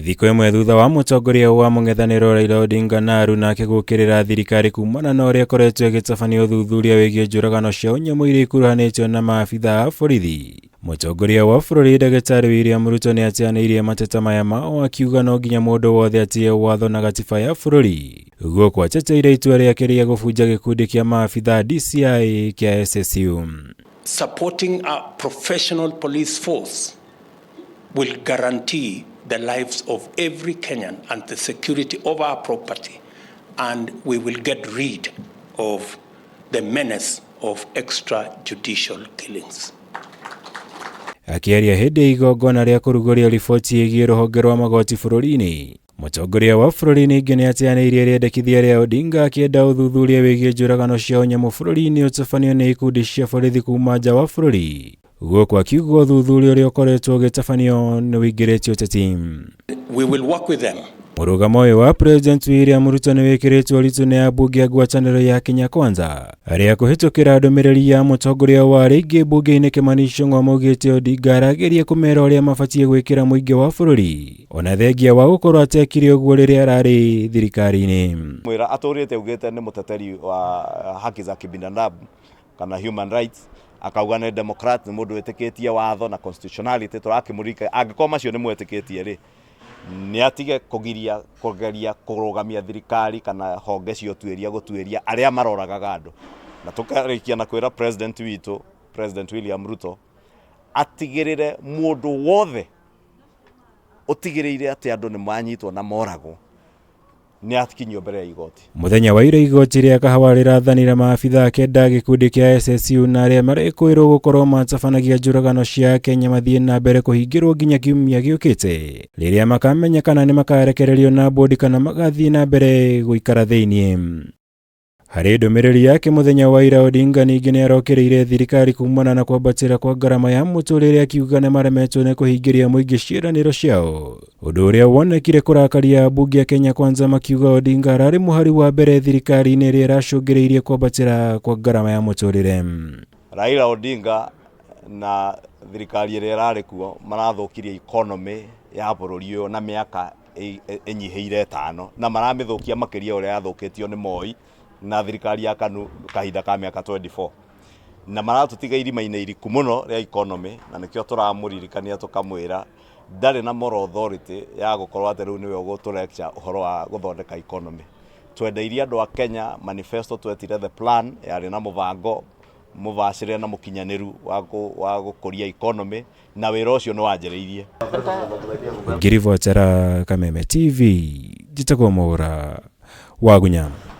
Thiko imwe thutha wa mutongoria wa mung'ethaniro Raila Odinga na nake guukirira thirikari kumana na uria koretwo igitabanio thuthuria wigie njuragano cia unyamu iria ikuruhanitio na maabitha a borithi. Mutongoria wa bururi Dagitari William Ruto ni atianiirie mateta maya mao akiuga no nginya mundu wothe atie watho na gatiba ya bururi. Guku ateteire itua riake ria gubunja gikundi kia maabitha DCI kia SSU. Supporting a professional police force will guarantee the lives of every Kenyan and the security of our property, and we will get rid of the menace of extrajudicial killings. Akiaria hindi igongona ria kuruguria riboti igie ruhonge rwa magoti bururi-ini, mutongoria wa bururi ningi ni atianiirie riendekithia ria Odinga akienda uthuthuria wigie njuragano cia unyamu bururi-ini utabanio ni ikundi cia borithi kuma nja wa bururi. Guku akiuga uthuthuria uria ukoretwo ugitabanio ni wiingiritio uteti. We will work with them. Murugamo uyu wa President William Ruto ni wikiritwo ritu ni abunge ya ngwataniro ya Kenya Kwanza aria kuhitukira ndumiriri ya mutongoria wa ringi bunge-ini Kimani Ichung'wa maugite Odinga arageria kumera uria mabatie gwikira muingi wa bururi ona thengia wa gukorwo atekire uguo riria arari thirikari-ini. Mwira aturite ugite ni muteteri wa haki za kibinadamu kana human rights, akauga ni democrat, ni mundu witikitie watho na constitutionality. Turakimurika angikoma macio ni mwetikitie ri ni atige kugeria kurugamia thirikari kana honge cio gutuiria aria maroraga andu, na tukarikia na kwira president witu President William Ruto atigirire mundu wothe utigirire ati andu ni manyitwo na morago ni atikinyo mbere ya igoti. Muthenya wa ira igoti ria kahawa rirathanira maabitha kenda gikundi kia SSU na aria marikuirwo gukorwo matabanagia njuragano cia Kenya mathie na mbere kuhingirwo nginya kiumia giukite riria makamenyekana ni makarekererio na bodi kana magathie na mbere guikara thiini. Hari ndumiriri yake muthenya wa ira Odinga ningi ni arokereire thirikari kumana na kwambatira kwa garama ya muturire akiuga ni maremetwo ni kuhingiria muingi ciiraniro ciao, undu uria wonekire kurakaria bunge ya Kenya Kwanza makiuga Odinga arari muhari wa mbere thirikari-ini iria iracungiriirie kwambatira kwa garama ya muturire. Raila Odinga na thirikari iria irari kuo marathukirie economy ya bururi uyu na miaka enyiheire 5 na maramithukia makiria uria yathukitio ni Moi na thirikari ya KANU kahinda ka miaka 24, na maratutiga irima-ini iriku muno ria economy, na nikio turamuririkania tukamwira ndari na moral authority ya gukorwo ati riu niwe ugutulecture uhoro wa guthondeka economy. Twendeirie andu a Kenya manifesto twetire the plan yari na mubango mubacire na mukinyaniru wa gukuria economy, na wira ucio ni wanjiriirie. Ngirivotera Kameme TV jitagwo Mura wa Gunyama.